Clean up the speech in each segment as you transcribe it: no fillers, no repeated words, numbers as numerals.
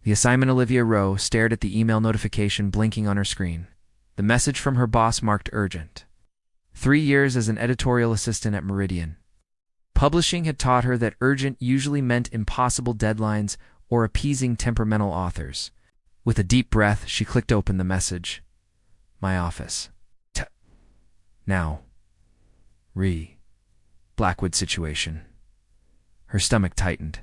The assignment. Olivia Rowe stared at the email notification blinking on her screen. The message from her boss marked urgent. 3 years as an editorial assistant at Meridian. Publishing had taught her that urgent usually meant impossible deadlines or appeasing temperamental authors. With a deep breath, she clicked open the message. My office. Now. Blackwood situation. Her stomach tightened.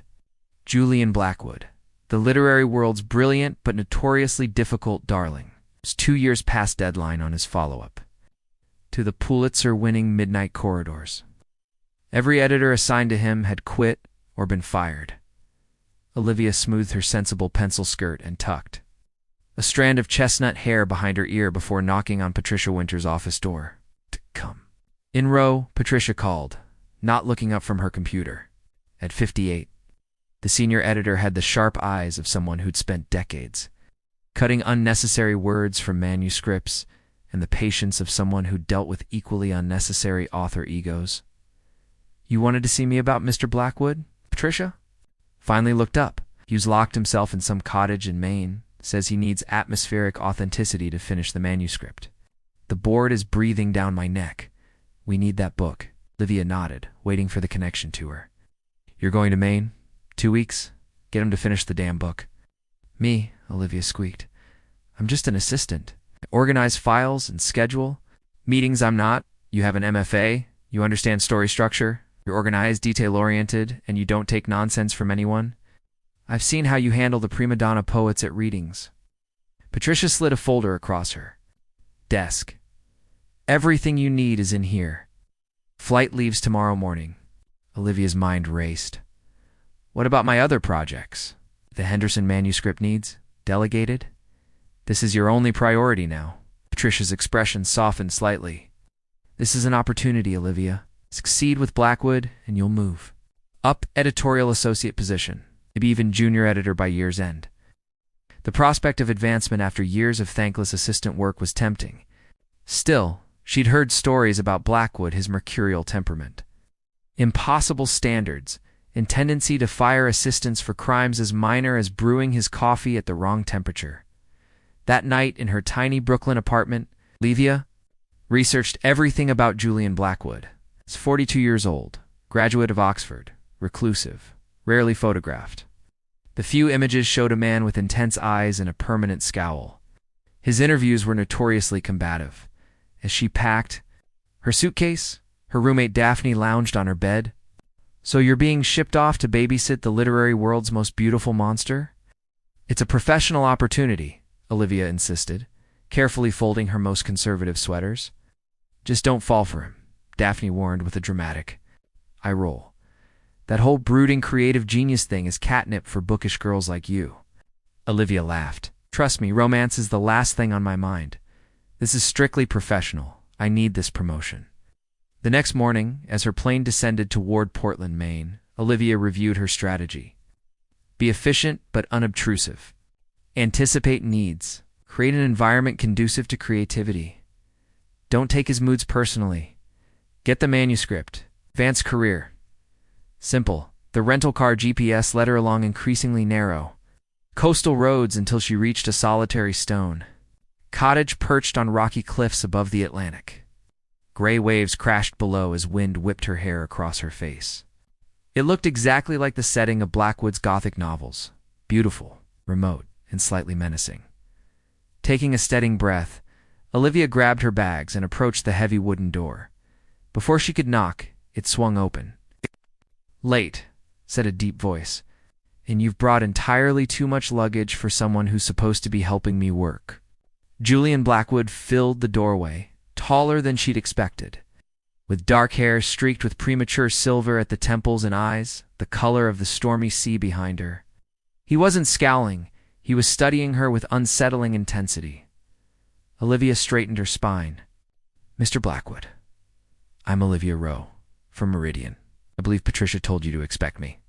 Julian Blackwood, the literary world's brilliant but notoriously difficult darling, was 2 years past deadline on his follow-up to the Pulitzer-winning Midnight Corridors. Every editor assigned to him had quit or been fired. Olivia smoothed her sensible pencil skirt and tucked a strand of chestnut hair behind her ear before knocking on Patricia Winter's office door. Come. In row, Patricia called, not looking up from her computer. At 58, the senior editor had the sharp eyes of someone who'd spent decades cutting unnecessary words from manuscripts and the patience of someone who dealt with equally unnecessary author egos. You wanted to see me about Mr. Blackwood, Patricia? Finally looked up. He's locked himself in some cottage in Maine, says he needs atmospheric authenticity to finish the manuscript. The board is breathing down my neck. We need that book. Olivia nodded, waiting for the connection to her. You're going to Maine? 2 weeks? Get him to finish the damn book. Me, Olivia squeaked. I'm just an assistant. I organize files and schedule. Meetings I'm not. You have an MFA. You understand story structure. You're organized, detail-oriented, and you don't take nonsense from anyone. I've seen how you handle the prima donna poets at readings. Patricia slid a folder across her desk. Everything you need is in here. Flight leaves tomorrow morning. Olivia's mind raced. What about my other projects? The Henderson manuscript needs? Delegated? This is your only priority now. Patricia's expression softened slightly. This is an opportunity, Olivia. Succeed with Blackwood, and you'll move. Up editorial associate position, maybe even junior editor by year's end. The prospect of advancement after years of thankless assistant work was tempting. Still, she'd heard stories about Blackwood, his mercurial temperament. Impossible standards, and tendency to fire assistants for crimes as minor as brewing his coffee at the wrong temperature. That night in her tiny Brooklyn apartment, Olivia researched everything about Julian Blackwood. He's 42 years old, graduate of Oxford, reclusive, rarely photographed. The few images showed a man with intense eyes and a permanent scowl. His interviews were notoriously combative. As she packed her suitcase, her roommate Daphne lounged on her bed. So you're being shipped off to babysit the literary world's most beautiful monster? It's a professional opportunity, Olivia insisted, carefully folding her most conservative sweaters. Just don't fall for him, Daphne warned with a dramatic eye roll. That whole brooding creative genius thing is catnip for bookish girls like you. Olivia laughed. Trust me, romance is the last thing on my mind. This is strictly professional. I need this promotion. The next morning, as her plane descended toward Portland, Maine, Olivia reviewed her strategy. Be efficient but unobtrusive. Anticipate needs. Create an environment conducive to creativity. Don't take his moods personally. Get the manuscript. Advance career. Simple. The rental car GPS led her along increasingly narrow coastal roads until she reached a solitary stone cottage perched on rocky cliffs above the Atlantic. Gray waves crashed below as wind whipped her hair across her face. It looked exactly like the setting of Blackwood's Gothic novels, beautiful, remote, and slightly menacing. Taking a steadying breath, Olivia grabbed her bags and approached the heavy wooden door. Before she could knock, it swung open. Late, said a deep voice, and you've brought entirely too much luggage for someone who's supposed to be helping me work. Julian Blackwood filled the doorway, taller than she'd expected, with dark hair streaked with premature silver at the temples and eyes, the color of the stormy sea behind her. He wasn't scowling, he was studying her with unsettling intensity. Olivia straightened her spine. Mr. Blackwood, I'm Olivia Rowe, from Meridian. I believe Patricia told you to expect me.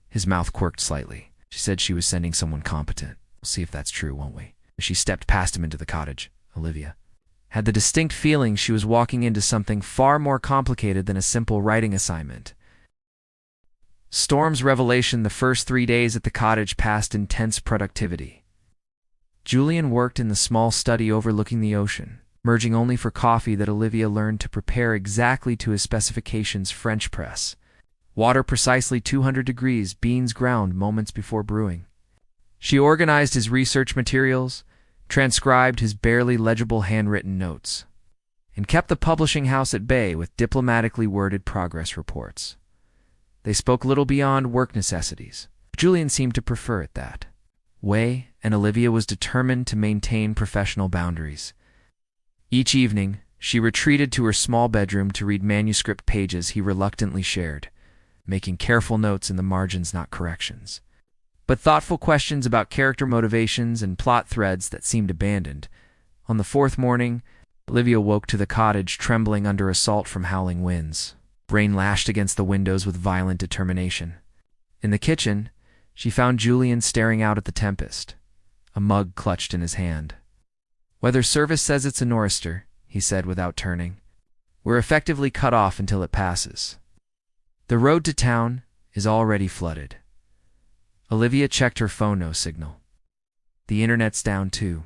His mouth quirked slightly. She said she was sending someone competent. We'll see if that's true, won't we? As she stepped past him into the cottage, Olivia had the distinct feeling she was walking into something far more complicated than a simple writing assignment. Storm's revelation: the first 3 days at the cottage passed intense productivity. Julian worked in the small study overlooking the ocean, merging only for coffee that Olivia learned to prepare exactly to his specifications: French press. Water precisely 200 degrees, beans ground moments before brewing. She organized his research materials, transcribed his barely legible handwritten notes, and kept the publishing house at bay with diplomatically worded progress reports. They spoke little beyond work necessities. Julian seemed to prefer it that way, and Olivia was determined to maintain professional boundaries. Each evening, she retreated to her small bedroom to read manuscript pages he reluctantly shared, making careful notes in the margins, not corrections, but thoughtful questions about character motivations and plot threads that seemed abandoned. On the fourth morning, Olivia woke to the cottage trembling under assault from howling winds. Rain lashed against the windows with violent determination. In the kitchen, she found Julian staring out at the tempest, a mug clutched in his hand. "Weather service says it's a nor'easter," he said without turning. "We're effectively cut off until it passes. The road to town is already flooded." Olivia checked her phone. No signal. "The internet's down too."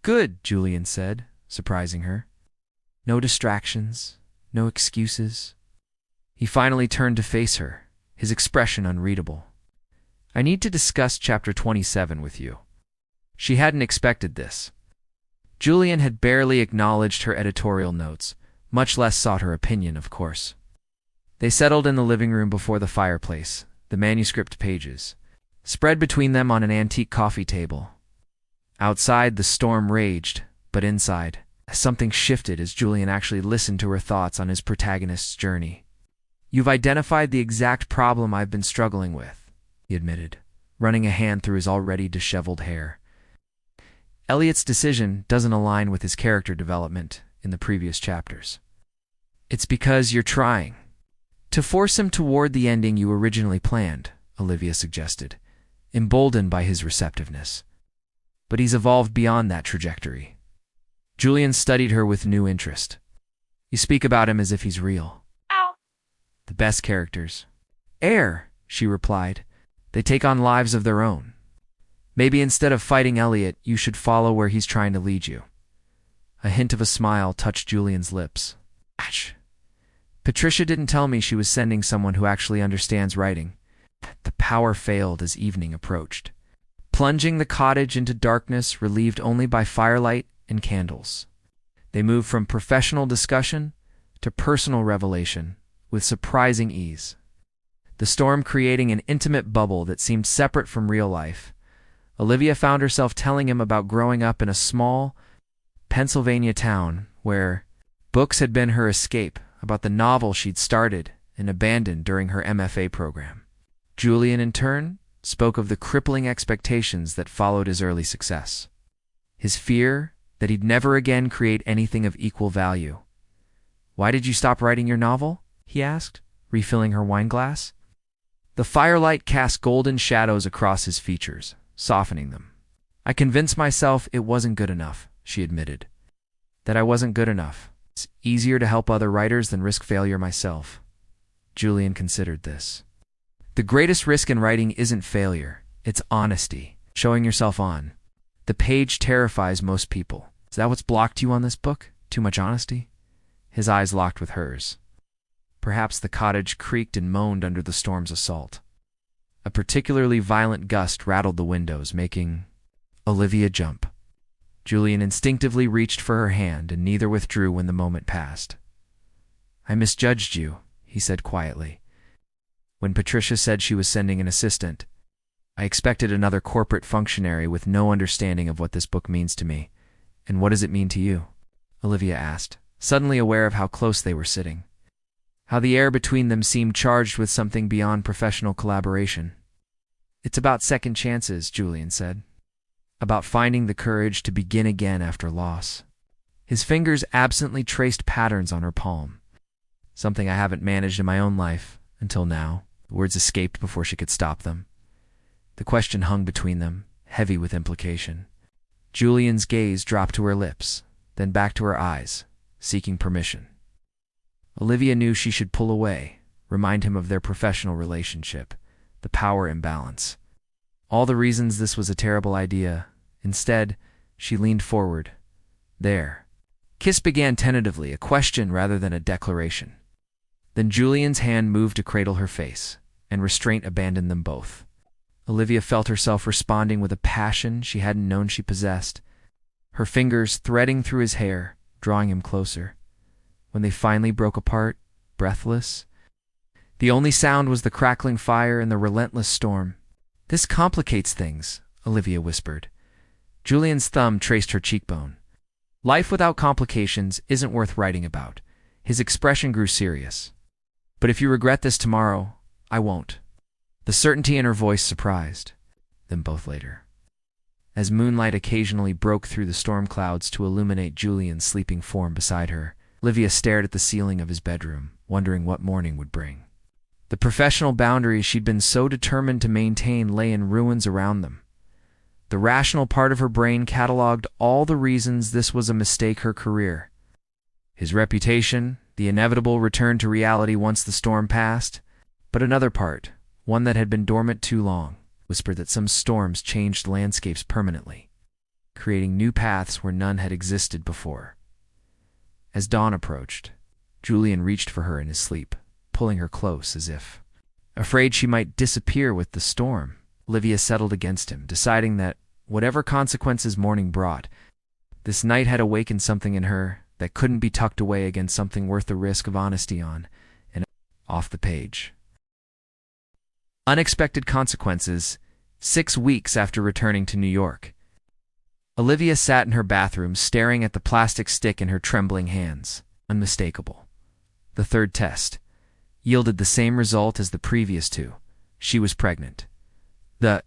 "Good," Julian said, surprising her. "No distractions, no excuses." He finally turned to face her, his expression unreadable. "I need to discuss chapter 27 with you." She hadn't expected this. Julian had barely acknowledged her editorial notes, much less sought her opinion, of course. They settled in the living room before the fireplace, the manuscript pages spread between them on an antique coffee table. Outside, the storm raged, but inside, something shifted as Julian actually listened to her thoughts on his protagonist's journey. "You've identified the exact problem I've been struggling with," he admitted, running a hand through his already disheveled hair. "Elliot's decision doesn't align with his character development in the previous chapters. It's because you're trying to force him toward the ending you originally planned," Olivia suggested, emboldened by his receptiveness. "But he's evolved beyond that trajectory." Julian studied her with new interest. "You speak about him as if he's real." "Ow." "The best characters err," she replied. "They take on lives of their own. Maybe instead of fighting Elliot, you should follow where he's trying to lead you." A hint of a smile touched Julian's lips. "Atch. Patricia didn't tell me she was sending someone who actually understands writing." The power failed as evening approached, plunging the cottage into darkness relieved only by firelight and candles. They moved from professional discussion to personal revelation with surprising ease, the storm creating an intimate bubble that seemed separate from real life. Olivia found herself telling him about growing up in a small Pennsylvania town where books had been her escape, about the novel she'd started and abandoned during her MFA program. Julian, in turn, spoke of the crippling expectations that followed his early success. His fear that he'd never again create anything of equal value. "Why did you stop writing your novel?" he asked, refilling her wine glass. The firelight cast golden shadows across his features, softening them. "I convinced myself it wasn't good enough," she admitted. "That I wasn't good enough. It's easier to help other writers than risk failure myself." Julian considered this. "The greatest risk in writing isn't failure, it's honesty, showing yourself on. The page terrifies most people. Is that what's blocked you on this book? Too much honesty?" His eyes locked with hers. Perhaps the cottage creaked and moaned under the storm's assault. A particularly violent gust rattled the windows, making Olivia jump. Julian instinctively reached for her hand, and neither withdrew when the moment passed. "I misjudged you," he said quietly. "When Patricia said she was sending an assistant, I expected another corporate functionary with no understanding of what this book means to me. And what does it mean to you?" Olivia asked, suddenly aware of how close they were sitting, how the air between them seemed charged with something beyond professional collaboration. "It's about second chances," Julian said. "About finding the courage to begin again after loss." His fingers absently traced patterns on her palm. "Something I haven't managed in my own life, until now." The words escaped before she could stop them. The question hung between them, heavy with implication. Julian's gaze dropped to her lips, then back to her eyes, seeking permission. Olivia knew she should pull away, remind him of their professional relationship, the power imbalance. All the reasons this was a terrible idea. Instead, she leaned forward. There. Kiss began tentatively, a question rather than a declaration. Then Julian's hand moved to cradle her face, and restraint abandoned them both. Olivia felt herself responding with a passion she hadn't known she possessed, her fingers threading through his hair, drawing him closer. When they finally broke apart, breathless, the only sound was the crackling fire and the relentless storm. "This complicates things," Olivia whispered. Julian's thumb traced her cheekbone. "Life without complications isn't worth writing about." His expression grew serious. "But if you regret this tomorrow, I won't." The certainty in her voice surprised them both later. As moonlight occasionally broke through the storm clouds to illuminate Julian's sleeping form beside her, Olivia stared at the ceiling of his bedroom, wondering what morning would bring. The professional boundaries she'd been so determined to maintain lay in ruins around them. The rational part of her brain cataloged all the reasons this was a mistake: her career, his reputation, the inevitable return to reality once the storm passed. But another part, one that had been dormant too long, whispered that some storms changed landscapes permanently, creating new paths where none had existed before. As dawn approached, Julian reached for her in his sleep, pulling her close as if afraid she might disappear with the storm. Olivia settled against him, deciding that whatever consequences morning brought, this night had awakened something in her that couldn't be tucked away against something worth the risk of honesty on and off the page. Unexpected consequences. 6 weeks after returning to New York, Olivia sat in her bathroom staring at the plastic stick in her trembling hands. Unmistakable. The third test yielded the same result as the previous two. She was pregnant. The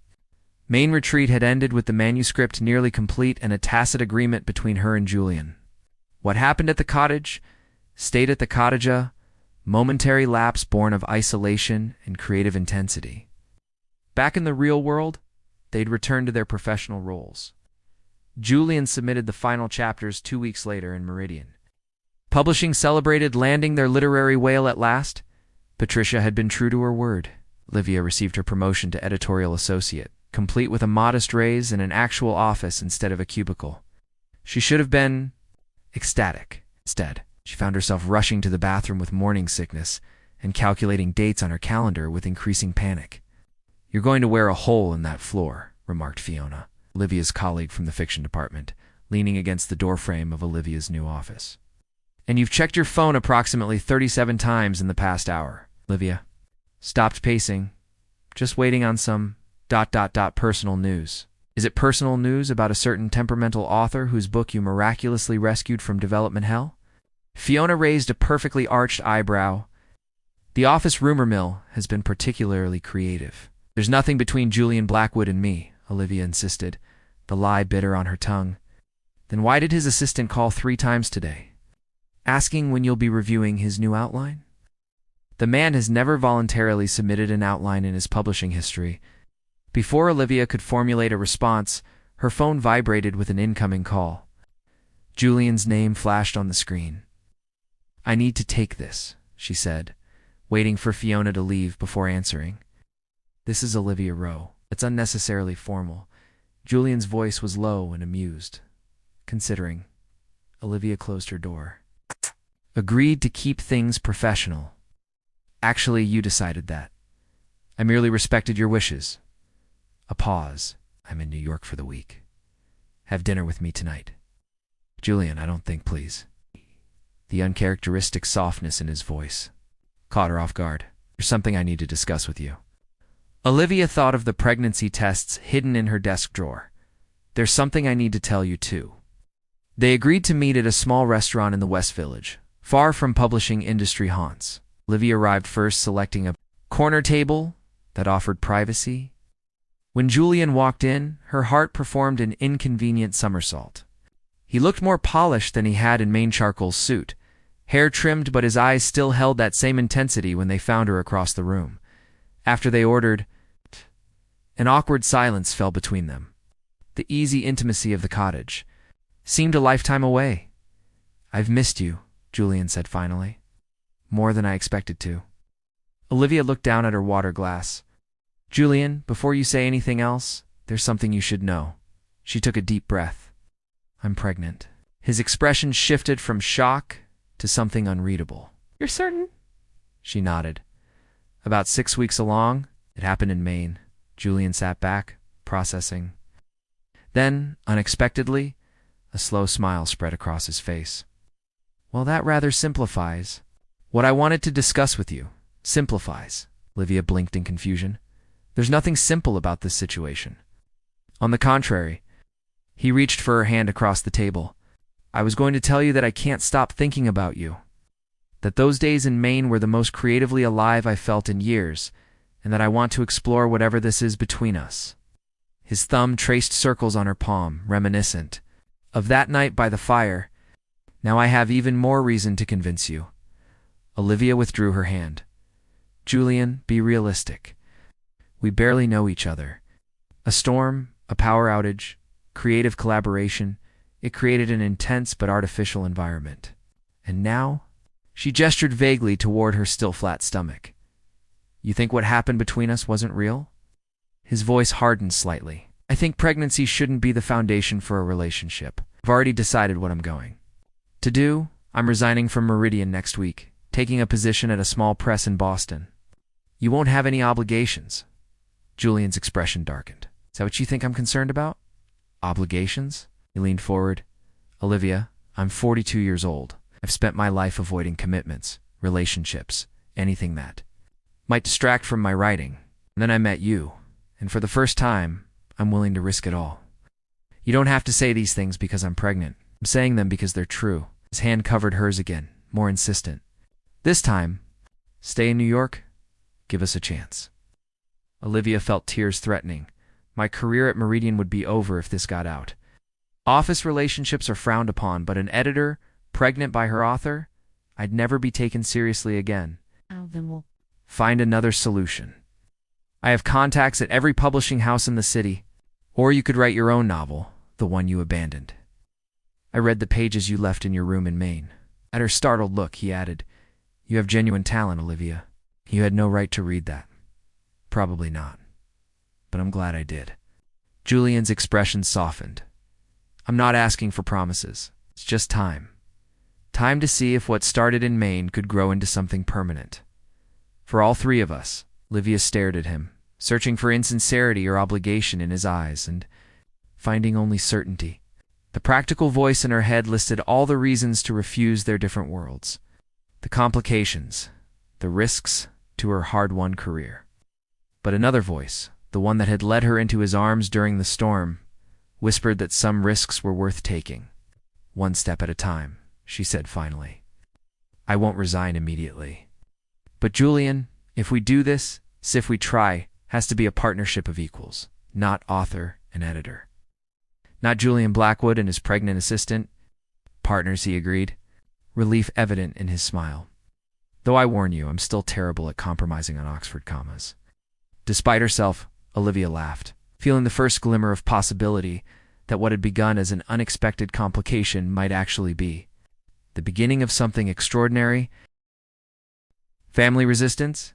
main retreat had ended with the manuscript nearly complete and a tacit agreement between her and Julian. What happened at the cottage stayed at the cottage, a momentary lapse born of isolation and creative intensity. Back in the real world, they'd returned to their professional roles. Julian submitted the final chapters 2 weeks later in Meridian. Publishing celebrated landing their literary whale at last. Patricia had been true to her word. Olivia received her promotion to editorial associate, complete with a modest raise and an actual office instead of a cubicle. She should have been ecstatic. Instead, she found herself rushing to the bathroom with morning sickness and calculating dates on her calendar with increasing panic. "You're going to wear a hole in that floor," remarked Fiona, Olivia's colleague from the fiction department, leaning against the doorframe of Olivia's new office. "And you've checked your phone approximately 37 times in the past hour." Olivia stopped pacing, just waiting on some ... personal news. "Is it personal news about a certain temperamental author whose book you miraculously rescued from development hell?" Fiona raised a perfectly arched eyebrow. "The office rumor mill has been particularly creative." "There's nothing between Julian Blackwood and me," Olivia insisted, the lie bitter on her tongue. "Then why did his assistant call 3 times today, asking when you'll be reviewing his new outline?" The man has never voluntarily submitted an outline in his publishing history. Before Olivia could formulate a response, her phone vibrated with an incoming call. Julian's name flashed on the screen. "I need to take this," she said, waiting for Fiona to leave before answering. "This is Olivia Rowe." It's unnecessarily formal. Julian's voice was low and amused. Considering, Olivia closed her door. "Agreed to keep things professional. Actually, you decided that. I merely respected your wishes." A pause. "I'm in New York for the week. Have dinner with me tonight." "Julian, I don't think, please." The uncharacteristic softness in his voice caught her off guard. "There's something I need to discuss with you." Olivia thought of the pregnancy tests hidden in her desk drawer. "There's something I need to tell you, too." They agreed to meet at a small restaurant in the West Village, far from publishing industry haunts. Olivia arrived first, selecting a corner table that offered privacy. When Julian walked in, her heart performed an inconvenient somersault. He looked more polished than he had in Maine Charcoal's suit, hair trimmed, but his eyes still held that same intensity when they found her across the room. After they ordered, an awkward silence fell between them. The easy intimacy of the cottage seemed a lifetime away. "I've missed you," Julian said finally. "More than I expected to." Olivia looked down at her water glass. Julian, before you say anything else, there's something you should know. She took a deep breath. I'm pregnant. His expression shifted from shock to something unreadable. You're certain? She nodded. About 6 weeks along, it happened in Maine. Julian sat back, processing. Then, unexpectedly, a slow smile spread across his face. Well, that rather simplifies. What I wanted to discuss with you simplifies. Olivia blinked in confusion. There's nothing simple about this situation. On the contrary, he reached for her hand across the table. I was going to tell you that I can't stop thinking about you. That those days in Maine were the most creatively alive I felt in years, and that I want to explore whatever this is between us. His thumb traced circles on her palm, reminiscent of that night by the fire. Now I have even more reason to convince you. Olivia withdrew her hand. Julian, be realistic. We barely know each other. A storm, a power outage, creative collaboration, it created an intense but artificial environment. And now? She gestured vaguely toward her still flat stomach. You think what happened between us wasn't real? His voice hardened slightly. I think pregnancy shouldn't be the foundation for a relationship. I've already decided what I'm going to do. I'm resigning from Meridian next week, taking a position at a small press in Boston. You won't have any obligations. Julian's expression darkened. Is that what you think I'm concerned about? Obligations? He leaned forward. Olivia, I'm 42 years old. I've spent my life avoiding commitments, relationships, anything that might distract from my writing. And then I met you, and for the first time, I'm willing to risk it all. You don't have to say these things because I'm pregnant. I'm saying them because they're true. His hand covered hers again, more insistent. This time, stay in New York, give us a chance. Olivia felt tears threatening. My career at Meridian would be over if this got out. Office relationships are frowned upon, but an editor, pregnant by her author, I'd never be taken seriously again. Then we'll find another solution. I have contacts at every publishing house in the city. Or you could write your own novel, the one you abandoned. I read the pages you left in your room in Maine. At her startled look, he added, You have genuine talent, Olivia. You had no right to read that. Probably not. But I'm glad I did. Julian's expression softened. I'm not asking for promises. It's just time. Time to see if what started in Maine could grow into something permanent. For all three of us, Olivia stared at him, searching for insincerity or obligation in his eyes, and finding only certainty. The practical voice in her head listed all the reasons to refuse their different worlds. The complications, the risks to her hard-won career. But another voice, the one that had led her into his arms during the storm, whispered that some risks were worth taking. One step at a time, she said finally. I won't resign immediately. But Julian, if we do this, if we try, has to be a partnership of equals, not author and editor. Not Julian Blackwood and his pregnant assistant. Partners, he agreed, relief evident in his smile. Though I warn you, I'm still terrible at compromising on Oxford commas. Despite herself, Olivia laughed, feeling the first glimmer of possibility that what had begun as an unexpected complication might actually be the beginning of something extraordinary. Family resistance?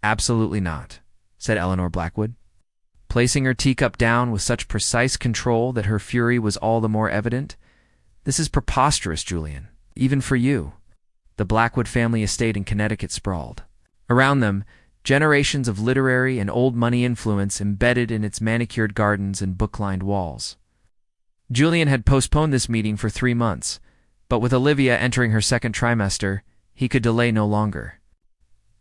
Absolutely not, said Eleanor Blackwood, placing her teacup down with such precise control that her fury was all the more evident. This is preposterous, Julian, even for you. The Blackwood family estate in Connecticut sprawled. Around them, generations of literary and old money influence embedded in its manicured gardens and book-lined walls. Julian had postponed this meeting for 3 months, but with Olivia entering her second trimester, he could delay no longer.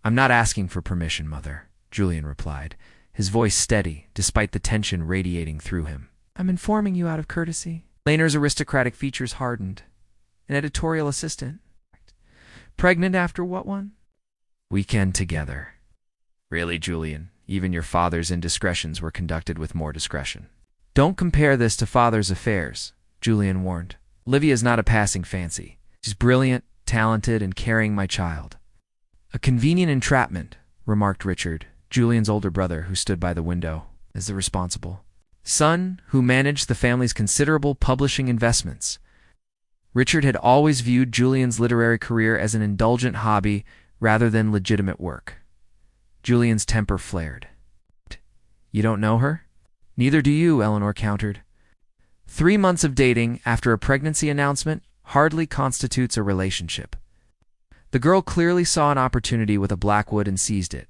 I'm not asking for permission, Mother, Julian replied, his voice steady despite the tension radiating through him. I'm informing you out of courtesy. Laner's aristocratic features hardened. An editorial assistant. Pregnant after what one? Weekend together. Really, Julian, even your father's indiscretions were conducted with more discretion. Don't compare this to father's affairs, Julian warned. Olivia's not a passing fancy. She's brilliant, talented, and carrying my child. A convenient entrapment, remarked Richard, Julian's older brother who stood by the window, as the responsible son who managed the family's considerable publishing investments. Richard had always viewed Julian's literary career as an indulgent hobby rather than legitimate work. Julian's temper flared. You don't know her? Neither do you, Eleanor countered. 3 months of dating after a pregnancy announcement hardly constitutes a relationship. The girl clearly saw an opportunity with a Blackwood and seized it.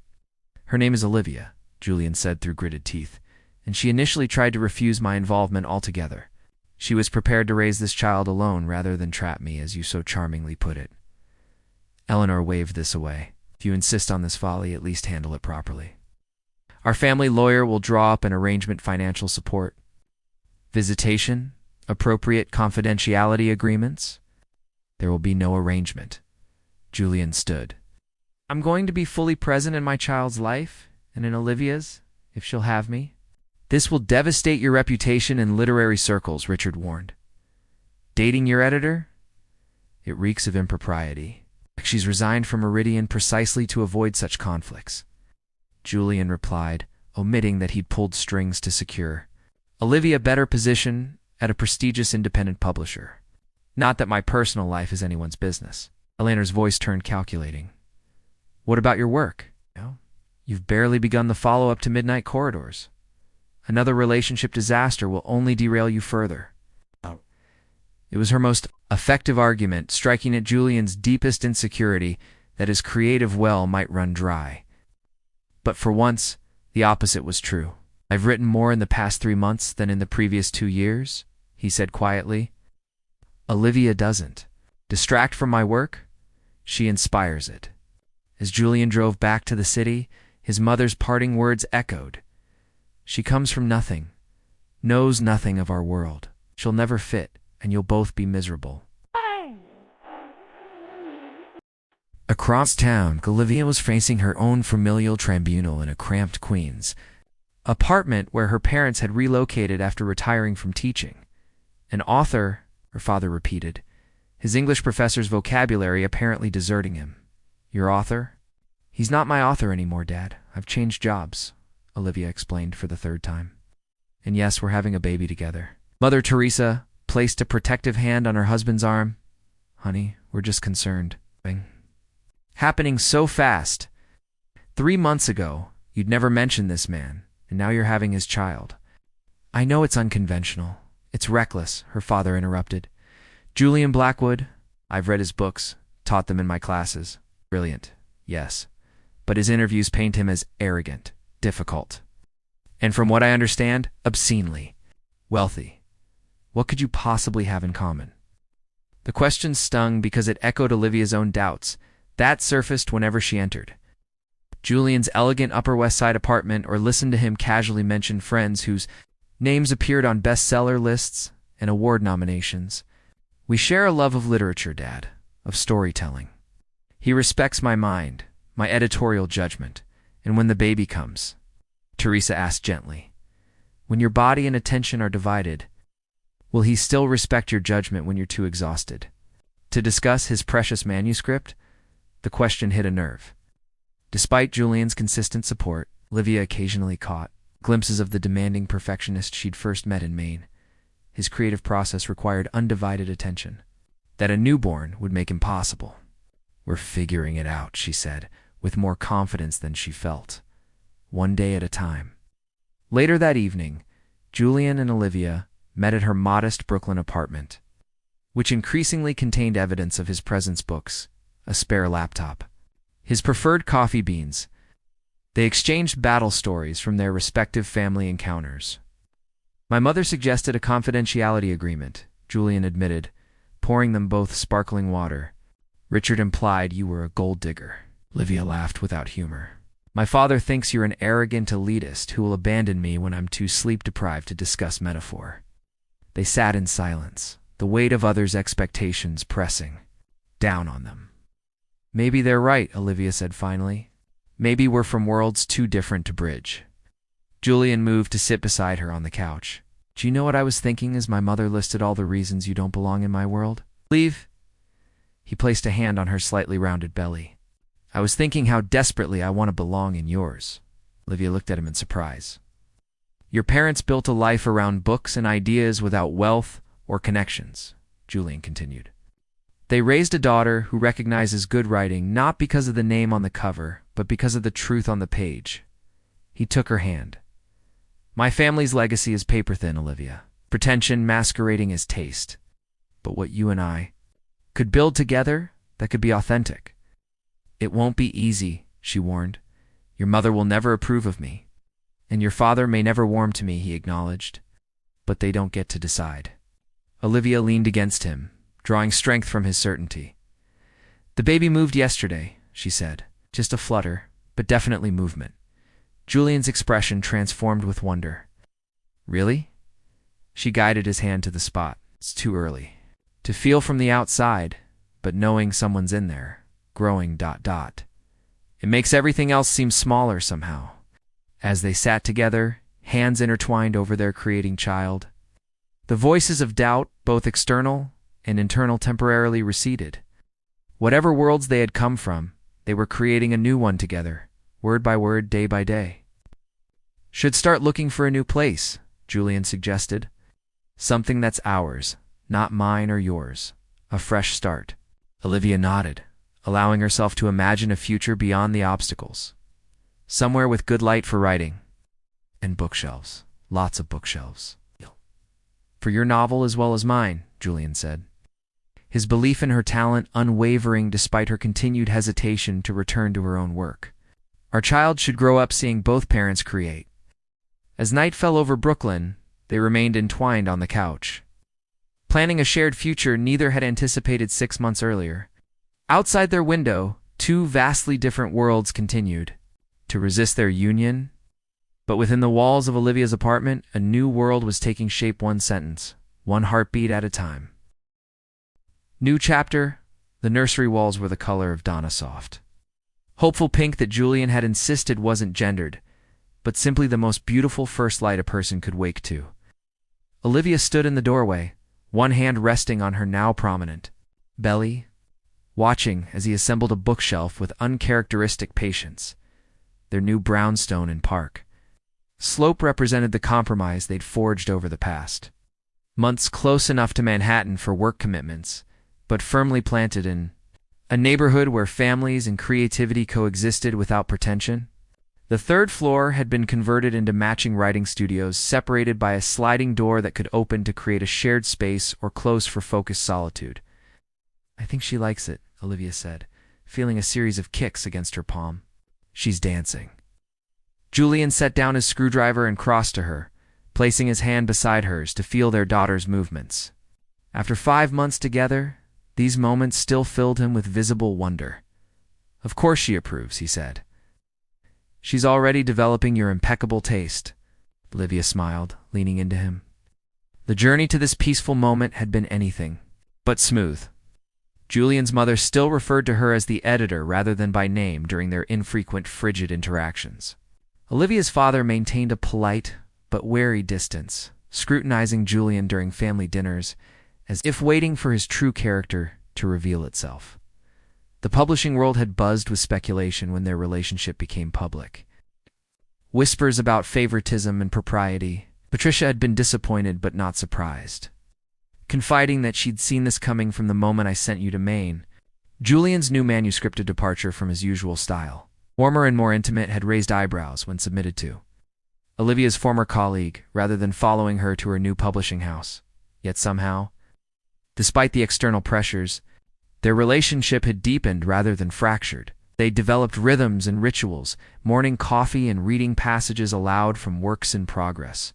Her name is Olivia, Julian said through gritted teeth, and she initially tried to refuse my involvement altogether. She was prepared to raise this child alone rather than trap me, as you so charmingly put it. Eleanor waved this away. If you insist on this folly, at least handle it properly. Our family lawyer will draw up an arrangement, financial support, visitation, appropriate confidentiality agreements. There will be no arrangement. Julian stood. I'm going to be fully present in my child's life, and in Olivia's, if she'll have me. This will devastate your reputation in literary circles, Richard warned. Dating your editor? It reeks of impropriety. She's resigned from Meridian precisely to avoid such conflicts. Julian replied, omitting that he'd pulled strings to secure Olivia better position at a prestigious independent publisher. Not that my personal life is anyone's business. Eleanor's voice turned calculating. What about your work? You've barely begun the follow-up to Midnight Corridors. Another relationship disaster will only derail you further. It was her most effective argument, striking at Julian's deepest insecurity that his creative well might run dry. But for once, the opposite was true. I've written more in the past 3 months than in the previous 2 years, he said quietly. Olivia doesn't distract from my work. She inspires it. As Julian drove back to the city, his mother's parting words echoed. She comes from nothing, knows nothing of our world. She'll never fit, and you'll both be miserable. Across town, Olivia was facing her own familial tribunal in a cramped Queens apartment where her parents had relocated after retiring from teaching. An author, her father repeated, his English professor's vocabulary apparently deserting him. Your author? He's not my author anymore, Dad. I've changed jobs, Olivia explained for the 3rd time. And yes, we're having a baby together. Mother Teresa placed a protective hand on her husband's arm. Honey, we're just concerned. Happening so fast. 3 months ago, you'd never mentioned this man, and now you're having his child. I know it's unconventional. It's reckless, her father interrupted. Julian Blackwood, I've read his books, taught them in my classes. Brilliant, yes. But his interviews paint him as arrogant, difficult, and from what I understand, obscenely wealthy. What could you possibly have in common? The question stung because it echoed Olivia's own doubts. That surfaced whenever she entered Julian's elegant Upper West Side apartment or listened to him casually mention friends whose names appeared on bestseller lists and award nominations. We share a love of literature, Dad, of storytelling. He respects my mind, my editorial judgment, and when the baby comes, Teresa asked gently, when your body and attention are divided, will he still respect your judgment when you're too exhausted to discuss his precious manuscript? The question hit a nerve. Despite Julian's consistent support, Olivia occasionally caught glimpses of the demanding perfectionist she'd first met in Maine. His creative process required undivided attention that a newborn would make impossible. We're figuring it out, she said, with more confidence than she felt. One day at a time. Later that evening, Julian and Olivia met at her modest Brooklyn apartment, which increasingly contained evidence of his presence: books, a spare laptop, his preferred coffee beans. They exchanged battle stories from their respective family encounters. My mother suggested a confidentiality agreement, Julian admitted, pouring them both sparkling water. Richard implied you were a gold digger. Olivia laughed without humor. My father thinks you're an arrogant elitist who will abandon me when I'm too sleep-deprived to discuss metaphor. They sat in silence, the weight of others' expectations pressing down on them. Maybe they're right, Olivia said finally. Maybe we're from worlds too different to bridge. Julian moved to sit beside her on the couch. Do you know what I was thinking as my mother listed all the reasons you don't belong in my world? Leave. He placed a hand on her slightly rounded belly. I was thinking how desperately I want to belong in yours. Olivia looked at him in surprise. Your parents built a life around books and ideas without wealth or connections, Julian continued. They raised a daughter who recognizes good writing not because of the name on the cover, but because of the truth on the page. He took her hand. My family's legacy is paper-thin, Olivia. Pretension masquerading as taste. But what you and I could build together, that could be authentic. It won't be easy, she warned. Your mother will never approve of me. And your father may never warm to me, he acknowledged. But they don't get to decide. Olivia leaned against him, drawing strength from his certainty. The baby moved yesterday, she said. Just a flutter, but definitely movement. Julian's expression transformed with wonder. Really? She guided his hand to the spot. It's too early. To feel from the outside, but knowing someone's in there, growing ... It makes everything else seem smaller somehow. As they sat together, hands intertwined over their creating child, the voices of doubt, both external and internal, temporarily receded. Whatever worlds they had come from, they were creating a new one together, word by word, day by day. Should start looking for a new place, Julian suggested. Something that's ours, not mine or yours. A fresh start. Olivia nodded, allowing herself to imagine a future beyond the obstacles. Somewhere with good light for writing. And bookshelves. Lots of bookshelves. For your novel as well as mine, Julian said. His belief in her talent unwavering despite her continued hesitation to return to her own work. Our child should grow up seeing both parents create. As night fell over Brooklyn, they remained entwined on the couch. Planning a shared future neither had anticipated 6 months earlier. Outside their window, two vastly different worlds continued to resist their union. But within the walls of Olivia's apartment, a new world was taking shape, one sentence, one heartbeat at a time. New chapter. The nursery walls were the color of Donna Soft. Hopeful pink that Julian had insisted wasn't gendered, but simply the most beautiful first light a person could wake to. Olivia stood in the doorway, one hand resting on her now prominent belly, watching as he assembled a bookshelf with uncharacteristic patience. Their new brownstone in park. Slope represented the compromise they'd forged over the past. Months close enough to Manhattan for work commitments, but firmly planted in a neighborhood where families and creativity coexisted without pretension. The third floor had been converted into matching writing studios, separated by a sliding door that could open to create a shared space or close for focused solitude. I think she likes it, Olivia said, feeling a series of kicks against her palm. She's dancing. Julian set down his screwdriver and crossed to her, placing his hand beside hers to feel their daughter's movements. After 5 months together, these moments still filled him with visible wonder. Of course she approves, he said. She's already developing your impeccable taste, Olivia smiled, leaning into him. The journey to this peaceful moment had been anything but smooth. Julian's mother still referred to her as the editor rather than by name during their infrequent, frigid interactions. Olivia's father maintained a polite but wary distance, scrutinizing Julian during family dinners as if waiting for his true character to reveal itself. The publishing world had buzzed with speculation when their relationship became public. Whispers about favoritism and propriety. Patricia had been disappointed but not surprised. Confiding that she'd seen this coming from the moment I sent you to Maine, Julian's new manuscript departure from his usual style, warmer and more intimate, had raised eyebrows when submitted to Olivia's former colleague, rather than following her to her new publishing house. Yet somehow, despite the external pressures, their relationship had deepened rather than fractured. They developed rhythms and rituals, morning coffee and reading passages aloud from works in progress.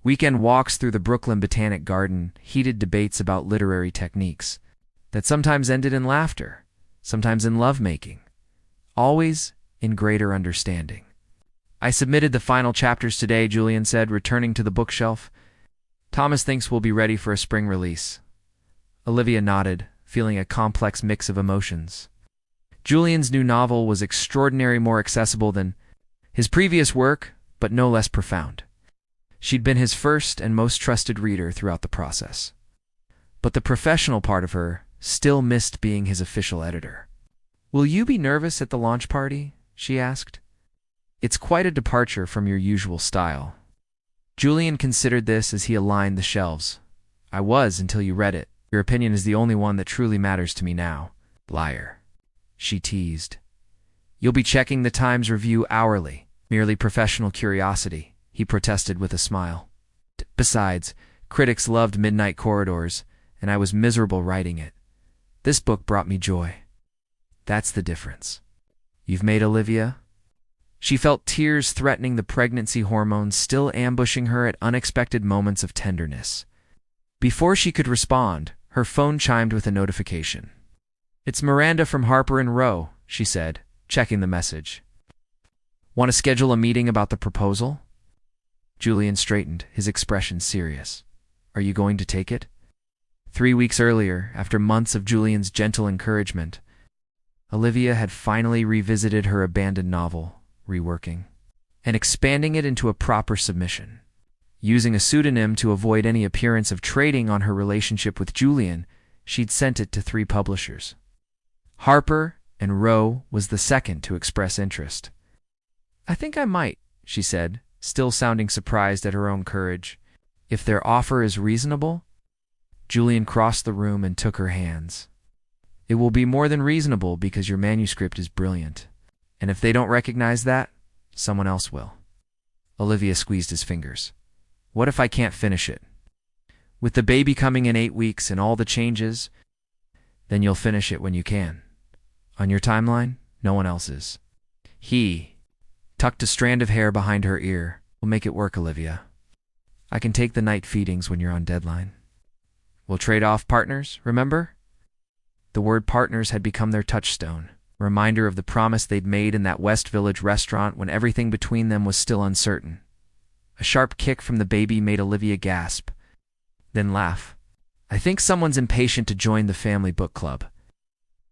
Weekend walks through the Brooklyn Botanic Garden, heated debates about literary techniques that sometimes ended in laughter, sometimes in lovemaking, always in greater understanding. I submitted the final chapters today, Julian said, returning to the bookshelf. Thomas thinks we'll be ready for a spring release. Olivia nodded, feeling a complex mix of emotions. Julian's new novel was extraordinarily more accessible than his previous work, but no less profound. She'd been his first and most trusted reader throughout the process. But the professional part of her still missed being his official editor. Will you be nervous at the launch party? She asked. It's quite a departure from your usual style. Julian considered this as he aligned the shelves. I was until you read it. Your opinion is the only one that truly matters to me now. Liar. She teased. You'll be checking the Times review hourly. Merely professional curiosity, he protested with a smile. Besides, critics loved Midnight Corridors, and I was miserable writing it. This book brought me joy. That's the difference. You've made Olivia? She felt tears threatening the pregnancy hormones still ambushing her at unexpected moments of tenderness. Before she could respond, her phone chimed with a notification. "It's Miranda from Harper & Row," she said, checking the message. "Want to schedule a meeting about the proposal?" Julian straightened, his expression serious. "Are you going to take it?" 3 weeks earlier, after months of Julian's gentle encouragement, Olivia had finally revisited her abandoned novel, reworking, and expanding it into a proper submission. Using a pseudonym to avoid any appearance of trading on her relationship with Julian, she'd sent it to 3 publishers. Harper & Row was the second to express interest. "I think I might," she said, still sounding surprised at her own courage. "If their offer is reasonable?" Julian crossed the room and took her hands. "It will be more than reasonable because your manuscript is brilliant. And if they don't recognize that, someone else will." Olivia squeezed his fingers. "What if I can't finish it? With the baby coming in 8 weeks and all the changes, then you'll finish it when you can. On your timeline, no one else's." He tucked a strand of hair behind her ear. "We'll make it work, Olivia. I can take the night feedings when you're on deadline. We'll trade off partners, remember?" The word partners had become their touchstone, a reminder of the promise they'd made in that West Village restaurant when everything between them was still uncertain. A sharp kick from the baby made Olivia gasp, then laugh. "I think someone's impatient to join the family book club."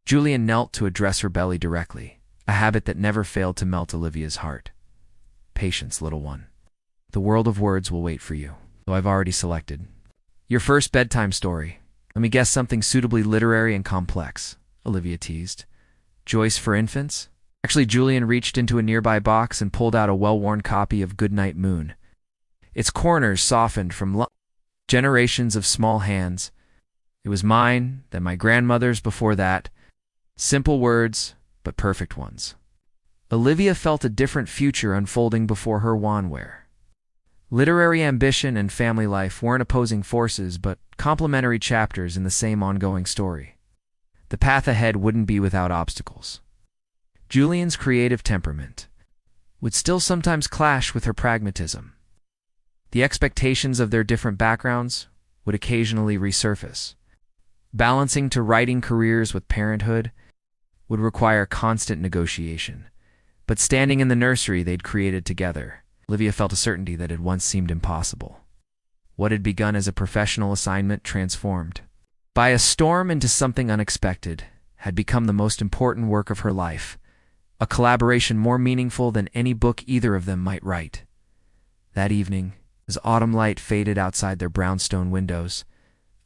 Julian knelt to address her belly directly, a habit that never failed to melt Olivia's heart. "Patience, little one. The world of words will wait for you, though I've already selected. Your first bedtime story. Let me guess something suitably literary and complex," Olivia teased. "Joyce for infants?" Actually, Julian reached into a nearby box and pulled out a well-worn copy of Goodnight Moon. Its corners softened from generations of small hands. It was mine, then my grandmother's before that. Simple words, but perfect ones. Olivia felt a different future unfolding before her wanware. Literary ambition and family life weren't opposing forces, but complementary chapters in the same ongoing story. The path ahead wouldn't be without obstacles. Julian's creative temperament would still sometimes clash with her pragmatism. The expectations of their different backgrounds would occasionally resurface. Balancing to writing careers with parenthood would require constant negotiation. But standing in the nursery they'd created together, Olivia felt a certainty that had once seemed impossible. What had begun as a professional assignment transformed by a storm into something unexpected, had become the most important work of her life, a collaboration more meaningful than any book either of them might write. That evening, as autumn light faded outside their brownstone windows,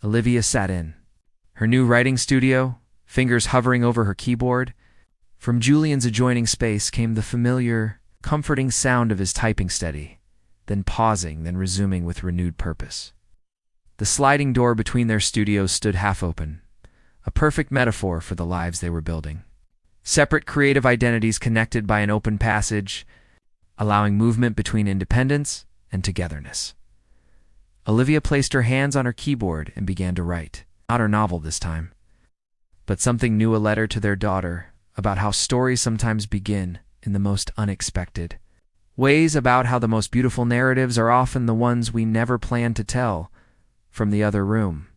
Olivia sat in her new writing studio, fingers hovering over her keyboard. From Julian's adjoining space came the familiar, comforting sound of his typing steady, then pausing, then resuming with renewed purpose. The sliding door between their studios stood half open, a perfect metaphor for the lives they were building. Separate creative identities connected by an open passage, allowing movement between independence and togetherness. Olivia placed her hands on her keyboard and began to write. Not her novel this time, but something new, a letter to their daughter about how stories sometimes begin in the most unexpected ways, about how the most beautiful narratives are often the ones we never planned to tell. From the other room,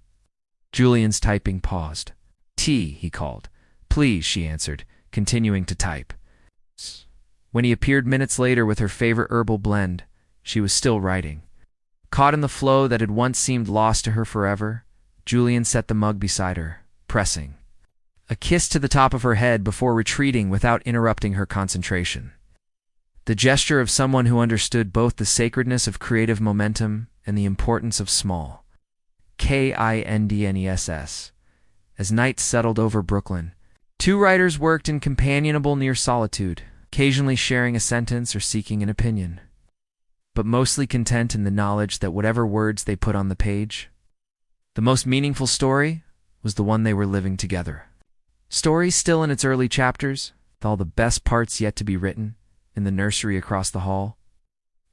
Julian's typing paused. "Tea," he called. "Please," she answered, continuing to type. When he appeared minutes later with her favorite herbal blend, she was still writing. Caught in the flow that had once seemed lost to her forever, Julian set the mug beside her, pressing a kiss to the top of her head before retreating without interrupting her concentration. The gesture of someone who understood both the sacredness of creative momentum and the importance of small, kindness. As night settled over Brooklyn, 2 writers worked in companionable near solitude, occasionally sharing a sentence or seeking an opinion, but mostly content in the knowledge that whatever words they put on the page, the most meaningful story was the one they were living together. Story still in its early chapters, with all the best parts yet to be written, in the nursery across the hall.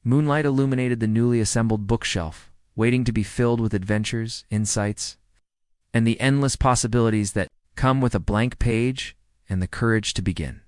Moonlight illuminated the newly assembled bookshelf, waiting to be filled with adventures, insights, and the endless possibilities that come with a blank page and the courage to begin.